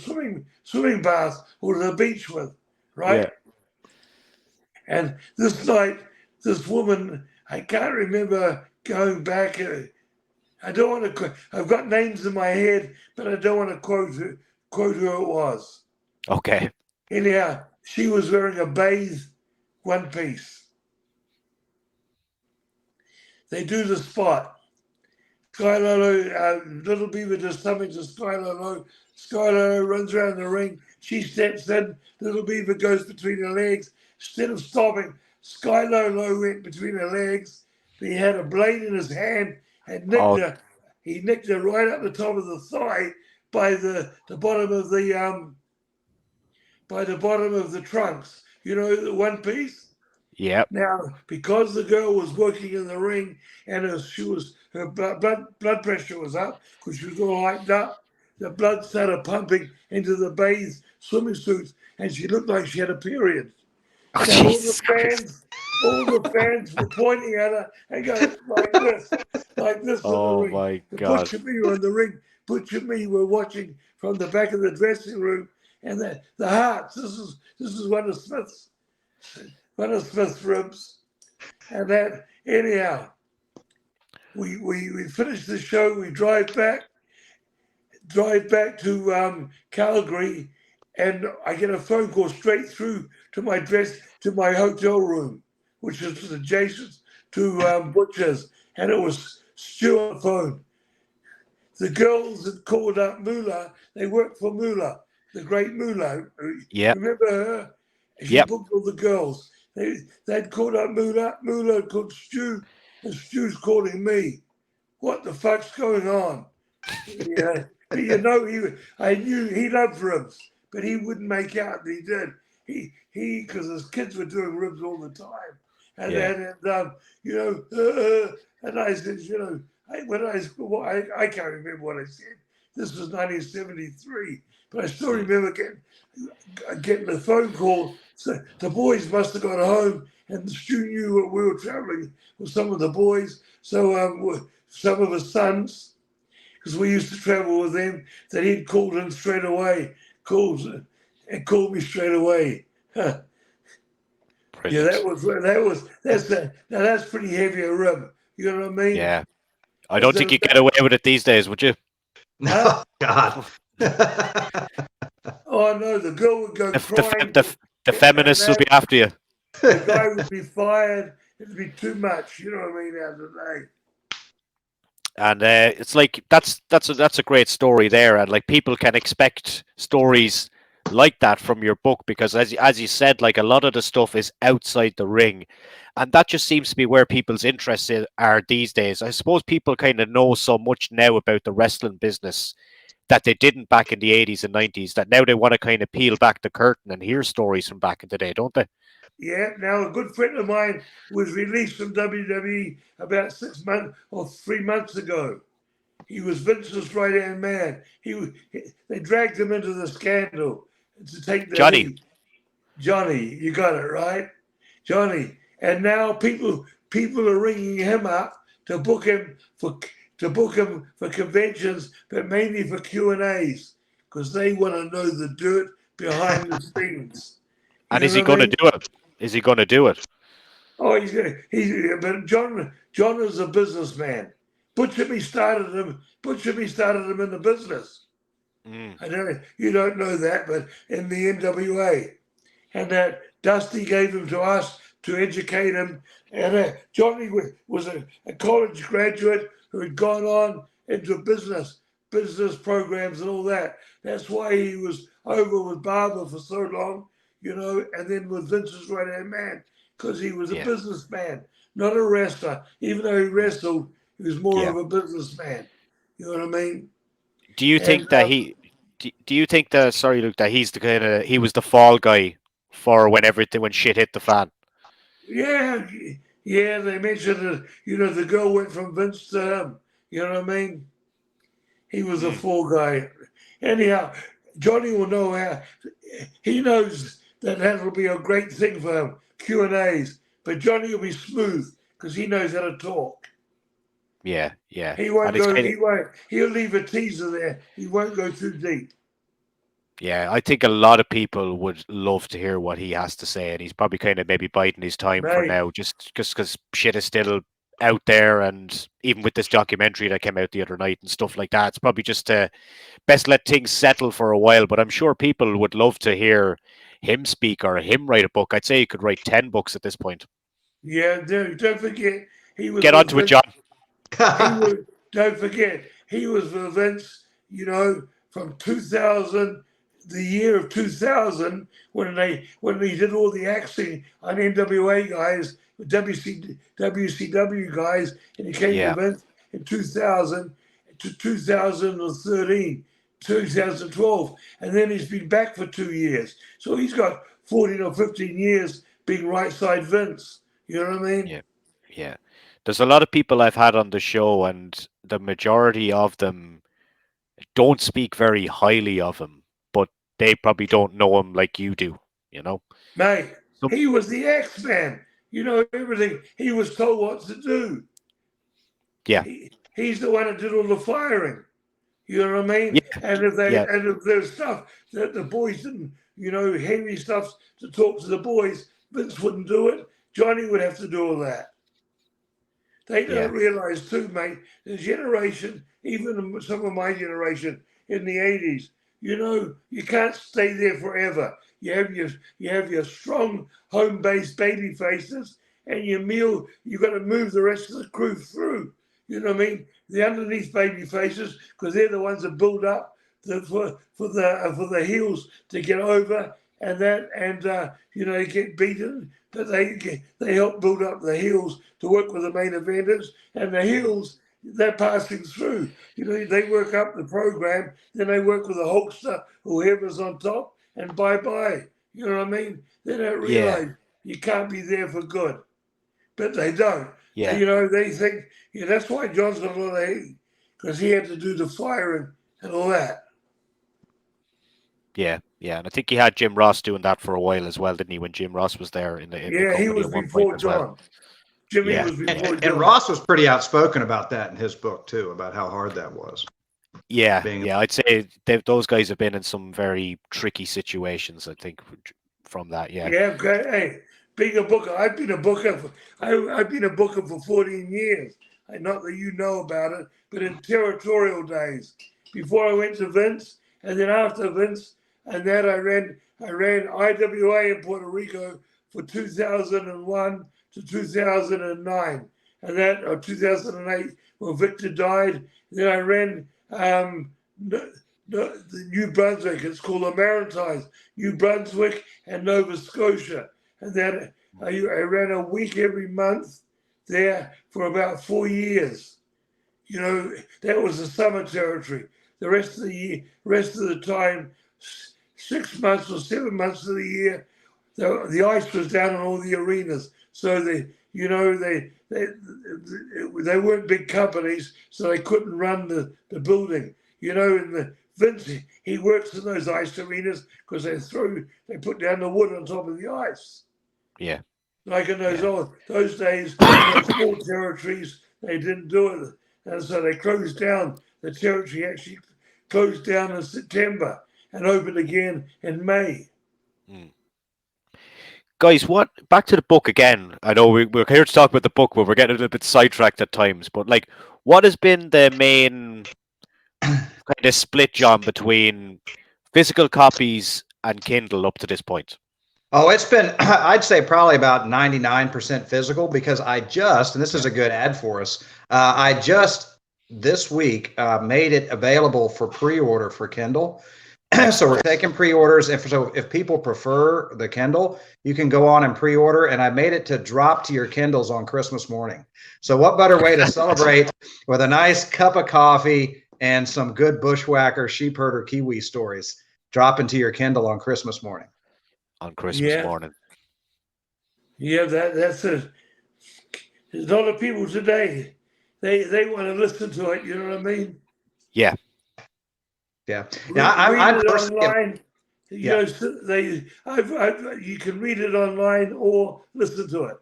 swimming bath or the beach with, yeah. right? And this night, this woman, I can't remember going back. I don't want to. I've got names in my head, but I don't want to quote who it was. Okay. Anyhow, she was wearing a bathe one piece. They do the spot. Skylar, Little Beaver does something to Skylar. Skylar runs around the ring. She steps in. Little Beaver goes between her legs. Instead of stopping, Skylar went between her legs. He had a blade in his hand and nicked Oh, her. He nicked her right up the top of the thigh by the bottom of the trunks. You know, the one piece. yeah. Now, because the girl was working in the ring and her blood pressure was up because she was all hyped up, the blood started pumping into the bathe swimming suits, and she looked like she had a period. Oh, Now Jesus Christ. all the fans were pointing at her and going like this in the Oh ring. my The God. Butch and me were in the ring. Butch and me were watching from the back of the dressing room, and the Hearts. This is one of Smith's ribs, and that anyhow. We finish the show. We drive back to Calgary, and I get a phone call straight through to my hotel room, which is adjacent to Butcher's, and it was Stu on the phone. The girls had called up Moolah. They worked for Moolah, the great Moolah. Yep. Remember her? She Yep. booked all the girls. They'd called up Moolah. Moolah called Stu, and Stu's calling me. What the fuck's going on? Yeah, but I knew he loved ribs, but he wouldn't make out that he did. Because his kids were doing ribs all the time, and Yeah. and I said, I can't remember what I said. This was 1973, but I still remember getting a phone call. So the boys must have got home, and Stu knew we were traveling with some of the boys. So some of his sons, because we used to travel with them, that he'd called in straight away, called me straight away. Huh. Yeah, Brilliant. that's pretty heavy a rib. You know what I mean? Yeah. I don't That's think a, you get away with it these days, would you? huh? No, God. Oh no, the girl would go The, crying, the and feminists will be after you. the guy would be fired. It'd be too much. You know what I mean? Out of the day. And it's like that's a great story there, and like people can expect stories like that from your book because as you said, like a lot of the stuff is outside the ring, and that just seems to be where people's interests are these days. I suppose people kind of know so much now about the wrestling business that they didn't back in the 80s and 90s that now they want to kind of peel back the curtain and hear stories from back in the day, don't they? Yeah. Now a good friend of mine was released from WWE about 6 months or 3 months ago. He was Vince's right hand man. They dragged him into the scandal to take the Johnny. heat. Johnny, you got it right, Johnny. And now people are ringing him up to book him for conventions, but mainly for Q&As because they want to know the dirt behind the scenes. And You is he know what I going to mean? do it? Is he going to do it? Oh, but John is a businessman. Butcherby started him in the business. Mm. You don't know that, but in the NWA, and that Dusty gave him to us to educate him. And Johnny was a college graduate who had gone on into business programs and all that. That's why he was over with Barber for so long, and then with Vince's right hand man, because he was a Yeah. businessman, not a wrestler. Even though he wrestled, he was more Yeah. of a businessman. You know what I mean? Do you And think that do you think that sorry Luke that he was the fall guy for when shit hit the fan? yeah, yeah, they mentioned that, the girl went from Vince to him. You know what I mean? He was a Mm. fall guy. Anyhow, Johnny will know how. He knows that that'll be a great thing for him, Q&As. but Johnny will be smooth because he knows how to talk. Yeah. He won't And it's go. kind of, He'll leave a teaser there. He won't go too deep. yeah, I think a lot of people would love to hear what he has to say, and he's probably kind of maybe biding his time for Mate, now, just because shit is still out there, and even with this documentary that came out the other night and stuff like that, it's probably just best let things settle for a while. But I'm sure people would love to hear him speak or him write a book. I'd say he could write 10 books at this point. yeah, don't forget he was Get with onto it, John. He was. Don't forget he was with Vince. You know, from 2000, the year of 2000, when he did all the acting on NWA guys, WCW guys, and he came to Yeah, Vince in 2000 to 2013, 2012, and then he's been back for 2 years. So he's got 14 or 15 years being right side Vince. You know what I mean? yeah. There's a lot of people I've had on the show, and the majority of them don't speak very highly of him, but they probably don't know him like you do, you know? Mate, So, he was the X-Man. You know everything. He was told what to do. yeah, He's the one that did all the firing. You know what I mean? yeah, And yeah, if there's stuff that the boys didn't, heavy stuff to talk to the boys, Vince wouldn't do it. Johnny would have to do all that. They yeah, don't realize too, mate, the generation, even some of my generation in the 80s, you can't stay there forever. You have your strong home-based baby faces, and you got to move the rest of the crew through. You know what I mean? The underneath baby faces, because they're the ones that build up for the heels to get over, they get beaten, but they help build up the heels to work with the main eventers, and the heels they're passing through. They work up the program, then they work with the Hulkster, whoever's on top, and bye bye. You know what I mean? They don't yeah, realize you can't be there for good, but they don't. yeah, They think that's why John's got a lot of hate, because he had to do the firing and all that. yeah, yeah. And I think he had Jim Ross doing that for a while as well, didn't he? When Jim Ross was there in the Yeah, he company was at one point before as well. John. Jimmy Yeah, was yeah, before And John. Ross was pretty outspoken about that in his book too, about how hard that was. yeah, Being yeah. I'd say those guys have been in some very tricky situations, I think, from that. Yeah, Yeah, okay. Hey, being a booker, I've been a booker. I've been a booker for 14 years. Not that you know about it, but in territorial days, before I went to Vince, and then after Vince, and then I ran IWA in Puerto Rico for 2001 to 2009, and that or 2008 when Victor died. Then I ran the New Brunswick. It's called the Maritimes, New Brunswick and Nova Scotia. And then I ran a week every month there for about 4 years. That was the summer territory. The rest of the time, 6 months or 7 months of the year, the ice was down in all the arenas. So they weren't big companies, so they couldn't run the building. And Vince, he works in those ice arenas because they put down the wood on top of the ice. yeah, Like in those yeah, those days, small territories, they didn't do it, and so they closed down. The territory actually closed down in September and opened again in May. Mm. Guys, back to the book again. I know we're here to talk about the book, but we're getting a little bit sidetracked at times. But like, what has been the main kind of split, John, between physical copies and Kindle up to this point? Oh, it's been, I'd say probably about 99% physical, because and this is a good ad for us, I just this week made it available for pre-order for Kindle. So we're taking pre-orders. If people prefer the Kindle, you can go on and pre-order, and I made it to drop to your Kindles on Christmas morning. So what better way to celebrate with a nice cup of coffee and some good Bushwhacker, sheepherder, Kiwi stories, drop into your Kindle on Christmas morning. On Christmas morning. Yeah, that's it. There's a lot of people today. They want to listen to it. You know what I mean? Yeah. Yeah. Read it personally, online. You can read it online or listen to it.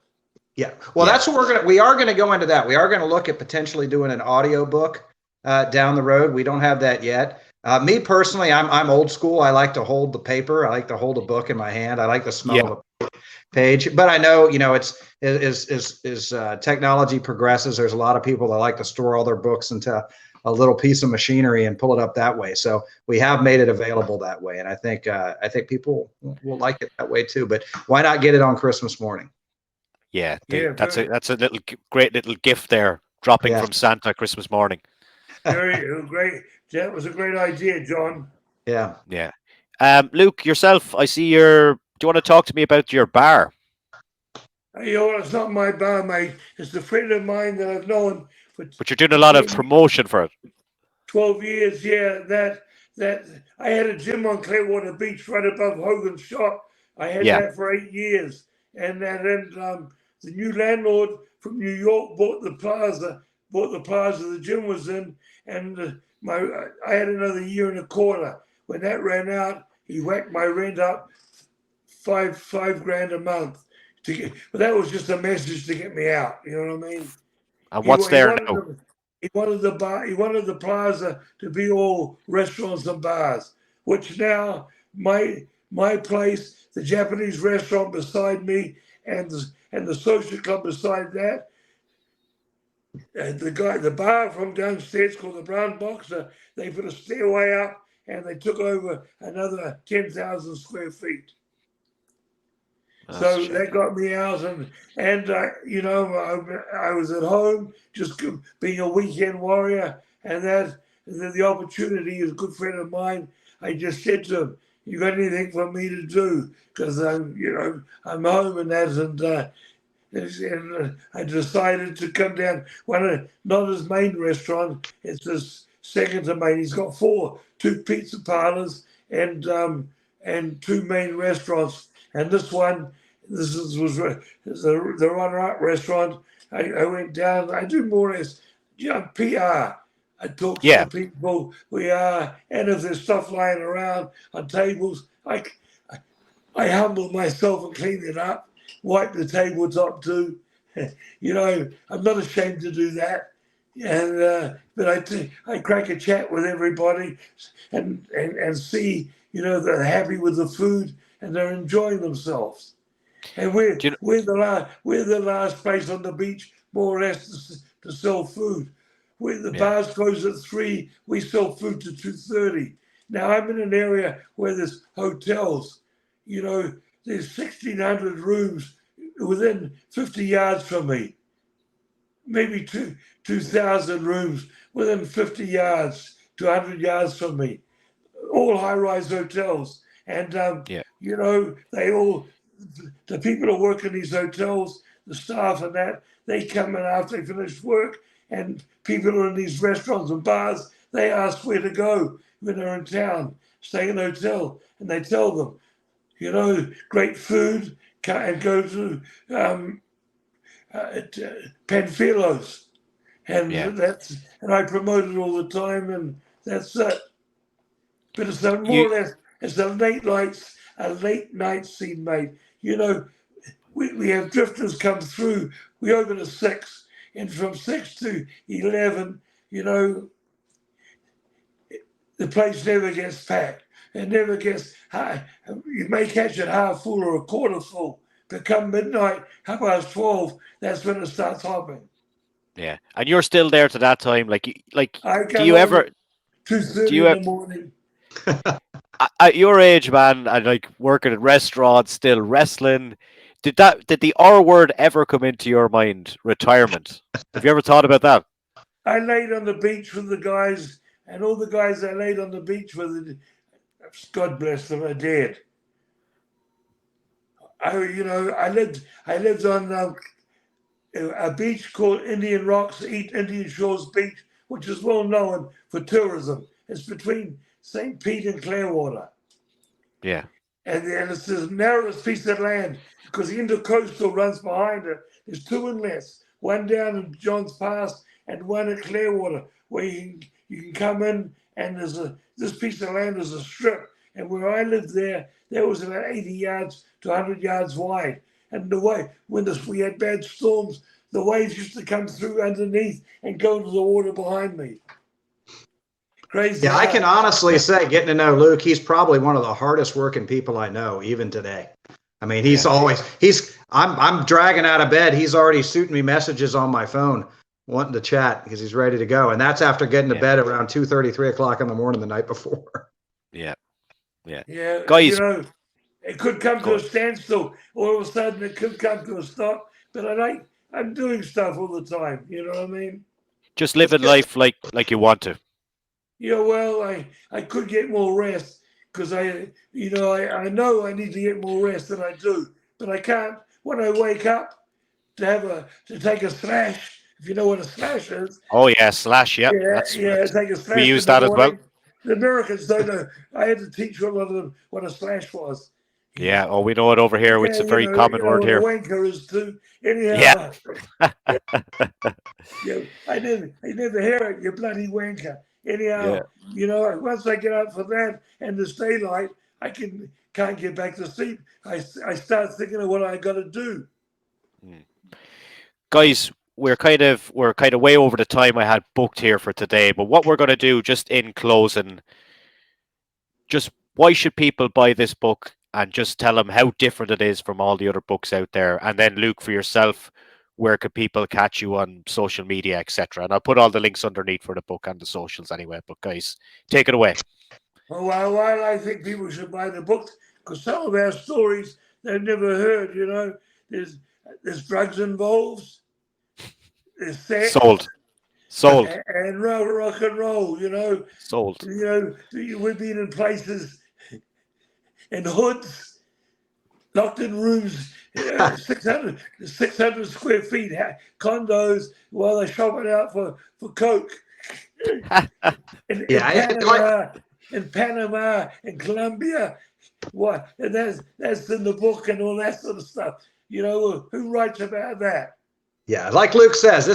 Yeah. Well, that's what we are gonna go into that. We are gonna look at potentially doing an audio book down the road. We don't have that yet. Me personally, I'm old school. I like to hold the paper. I like to hold a book in my hand. I like the smell of a page. But I know, it's as technology progresses, there's a lot of people that like to store all their books into a little piece of machinery and pull it up that way. So we have made it available that way, and I think people will like it that way too. But why not get it on Christmas morning? Yeah, Yeah, that's a great little gift there, dropping Yeah. from Santa Christmas morning. very great. That was a great idea, John. Yeah. Yeah. Luke, yourself, I see do you want to talk to me about your bar? It's not my bar, mate. It's a friend of mine that I've known for But you're doing a lot of promotion for it. 12 years. Yeah, that I had a gym on Clearwater Beach right above Hogan's shop. I had that for 8 years, and then the new landlord from New York bought the plaza the gym was in, and I had another year and a quarter. When that ran out, he whacked my rent up five grand a month. But that was just a message to get me out. You know what I mean? And what's there now? He wanted the bar. He wanted the plaza to be all restaurants and bars. Which now my place, the Japanese restaurant beside me, and the social club beside that, the bar from downstairs called the Brown Boxer. They put a stairway up, and they took over another 10,000 square feet. So that got me out, and I was at home just being a weekend warrior, and the opportunity is a good friend of mine. I just said to him, "You got anything for me to do?" Because I'm home and that, and I decided to come down. Not his main restaurant; it's his second to main. He's got two pizza parlors and two main restaurants, and this was the runner-up restaurant. I went down. I do more or less, PR. I talk to the people and if there's stuff lying around on tables, I humble myself and clean it up, wipe the tabletop too. I'm not ashamed to do that. And but I crack a chat with everybody and see they're happy with the food and they're enjoying themselves. And we're the last place on the beach, more or less, to sell food. The bars close at 3. We sell food to 2:30. Now I'm in an area where there's hotels. There's 1,600 rooms within 50 yards from me. Maybe 2,000 rooms within 50 yards to 100 yards from me. All high-rise hotels, and they all. The people who work in these hotels, the staff and that, they come in after they finish work, and people who are in these restaurants and bars, they ask where to go when they're in town, stay in a hotel, and they tell them, great food, and go to Panfilos, and and I promote it all the time, and that's it. But it's more or less, it's a late night scene, mate. We have drifters come through. We open at 6, and from 6 to 11, the place never gets packed. It never gets high. You may catch it half full or a quarter full, but come midnight, 12:30, that's when it starts hopping. Yeah, and you're still there to that time. Like, do you ever? 2:30 in the morning. At your age, man, and like working in restaurants, still wrestling, did the R word ever come into your mind? Retirement. Have you ever thought about that? I laid on the beach with the guys, and all the guys I laid on the beach with, God bless them, are dead. I lived on a beach called Indian Rocks, Indian Shores Beach, which is well known for tourism. It's between St. Pete and Clearwater. Yeah. And it's the narrowest piece of land because the intercoastal runs behind it. There's 2 inlets, one down in Johns Pass and one at Clearwater, where you can come in, and this piece of land is a strip. And where I lived there was about 80 yards to 100 yards wide. and the way when we had bad storms, the waves used to come through underneath and go into the water behind me. Crazy. Yeah, I can honestly say, getting to know Luke, he's probably one of the hardest working people I know, even today. I mean, I'm dragging out of bed. He's already shooting me messages on my phone, wanting to chat because he's ready to go. And that's after getting to bed around 2:30, 3 o'clock in the morning the night before. Yeah. Guys, it could come to a standstill. All of a sudden, it could come to a stop. But I'm doing stuff all the time. You know what I mean? Just living life like you want to. Yeah, well, I could get more rest because I know I need to get more rest than I do, but I can't. When I wake up to take a slash, if you know what a slash is. Oh yeah, slash. Yeah, take a slash. We use that as well. The Americans don't know. I had to teach a lot of them what a slash was. Yeah. Oh, we know it over here. It's a very common word here. Wanker is too. Anyhow. Yeah. I never hear it. You bloody wanker. Anyhow, once I get up for that and there's daylight, I can't get back to sleep. I start thinking of what I got to do. Guys, we're kind of way over the time I had booked here for today. But what we're going to do, just in closing, just why should people buy this book, and just tell them how different it is from all the other books out there. And then Luke, for yourself, where could people catch you on social media, etc.? And I'll put all the links underneath for the book and the socials anyway. But guys, take it away. Well, I think people should buy the book because some of our stories they've never heard. There's drugs involved, there's sex, sold, and rock and roll. Sold. We've been in places in hoods, locked in rooms. 600 square feet condos while they shop it out for coke in Panama and Colombia. What? And that's in the book and all that sort of stuff. Who writes about that? Yeah, like Luke says,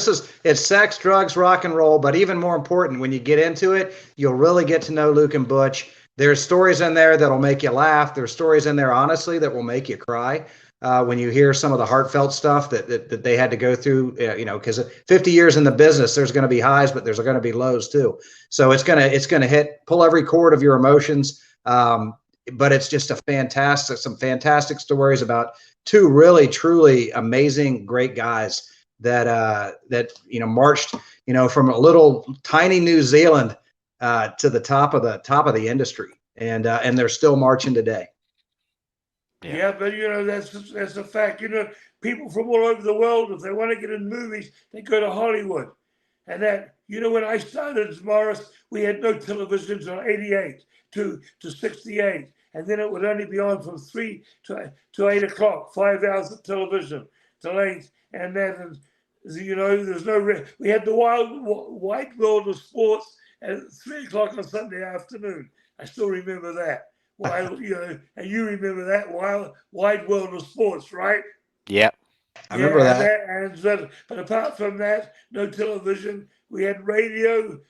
it's sex, drugs, rock and roll, but even more important, when you get into it, you'll really get to know Luke and Butch. There's stories in there that'll make you laugh. There's stories in there, honestly, that will make you cry. When you hear some of the heartfelt stuff that they had to go through, because 50 years in the business, there's going to be highs, but there's going to be lows too. So it's going to pull every chord of your emotions. But it's just some fantastic stories about two really, truly amazing, great guys that marched, from a little tiny New Zealand to the top of the industry, and they're still marching today. Yeah, but that's a fact. People from all over the world, if they want to get in movies, they go to Hollywood. And that, when I started, Morris, we had no televisions on 88 to 68. And then it would only be on from 3 to 8 o'clock, 5 hours of television till 8. And then, there's we had the wide world of sports at 3 o'clock on Sunday afternoon. I still remember that. And you remember that wide world of sports, right? Yeah, I remember that. But apart from that, no television. We had radio.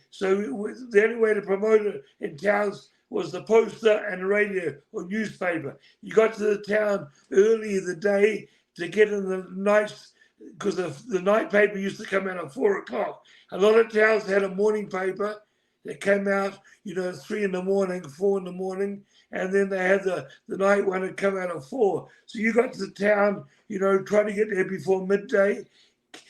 So the only way to promote it in towns was the poster and the radio or newspaper. You got to the town early in the day to get in the nights because the night paper used to come out at 4 o'clock. A lot of towns had a morning paper. They came out, 3 in the morning, 4 in the morning, and then they had the night one that come out at 4. So you got to the town, try to get there before midday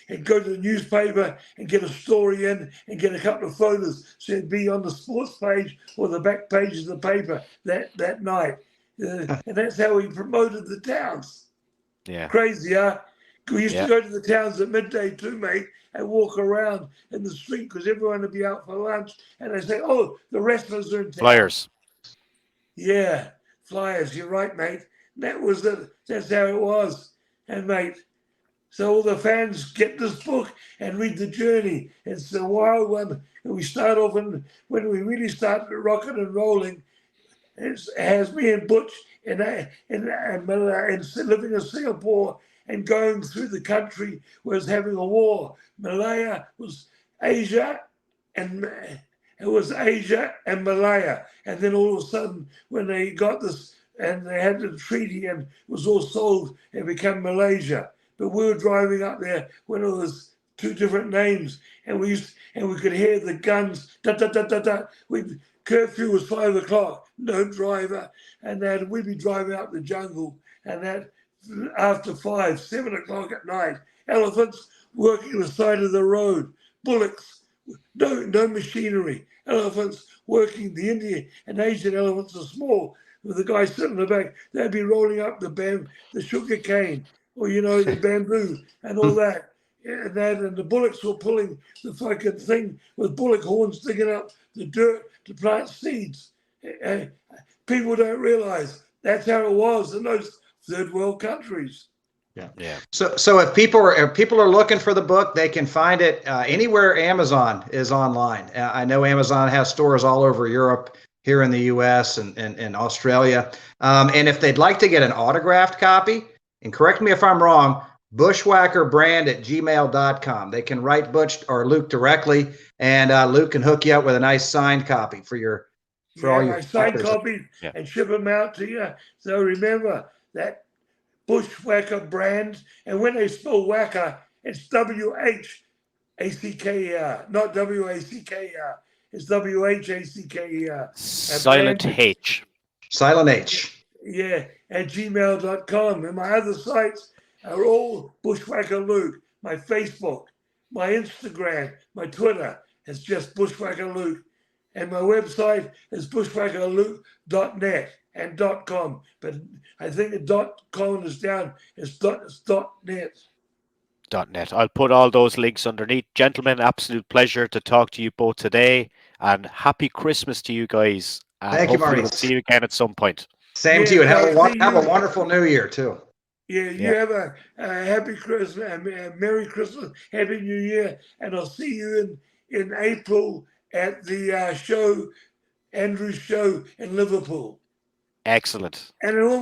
and go to the newspaper and get a story in and get a couple of photos. So it'd be on the sports page or the back page of the paper that night. And that's how we promoted the towns. Yeah. Crazy, huh? We used to go to the towns at midday too, mate, and walk around in the street because everyone would be out for lunch. And they say, oh, the wrestlers are in town. Flyers. Yeah, flyers. You're right, mate. That's how it was. And, mate, so all the fans get this book and read the journey. It's a wild one. And we start off, when we really start rocking and rolling, it has me and Butch and living in Singapore and going through the country was having a war. Malaya was Asia, and it was Asia and Malaya. And then all of a sudden, when they got this and they had the treaty, and it was all sold and became Malaysia. But we were driving up there when it was two different names, and we could hear the guns. Da da da da da. Curfew was 5 o'clock. No driver, and then we'd be driving up the jungle, and that after 5, 7 o'clock at night, elephants working the side of the road, bullocks, no machinery, elephants working. The Indian and Asian elephants are small. With the guy sitting in the back, they'd be rolling up the sugar cane, or the bamboo and all that. And the bullocks were pulling the fucking thing with bullock horns, digging up the dirt to plant seeds. People don't realize that's how it was in those third world countries. Yeah. So if people are looking for the book, they can find it anywhere Amazon is online. I know Amazon has stores all over Europe, here in the U.S. and Australia. And if they'd like to get an autographed copy, and correct me if I'm wrong, bushwhackerbrand@gmail.com. They can write Butch or Luke directly, and Luke can hook you up with a nice signed copy for all your signed copies and ship them out to you. So remember that Bushwhacker brand, and when they spell whacker, it's WHACKER, not WACKER. It's WHACKER. Silent H. Silent H. Yeah, at gmail.com. And my other sites are all Bushwhacker Luke. My Facebook, my Instagram, my Twitter. It's just Bushwhacker Luke. And my website is bushwhackerluke.net and .com. But I think the .com is down. It's .net. .net. I'll put all those links underneath. Gentlemen, absolute pleasure to talk to you both today, and happy Christmas to you guys. And thank you, Marty. We'll see you again at some point. Same to you, and have a wonderful New Year too. Yeah, you have a happy Christmas, Merry Christmas, Happy New Year, and I'll see you in April at the Andrew's show in Liverpool. Excellent. And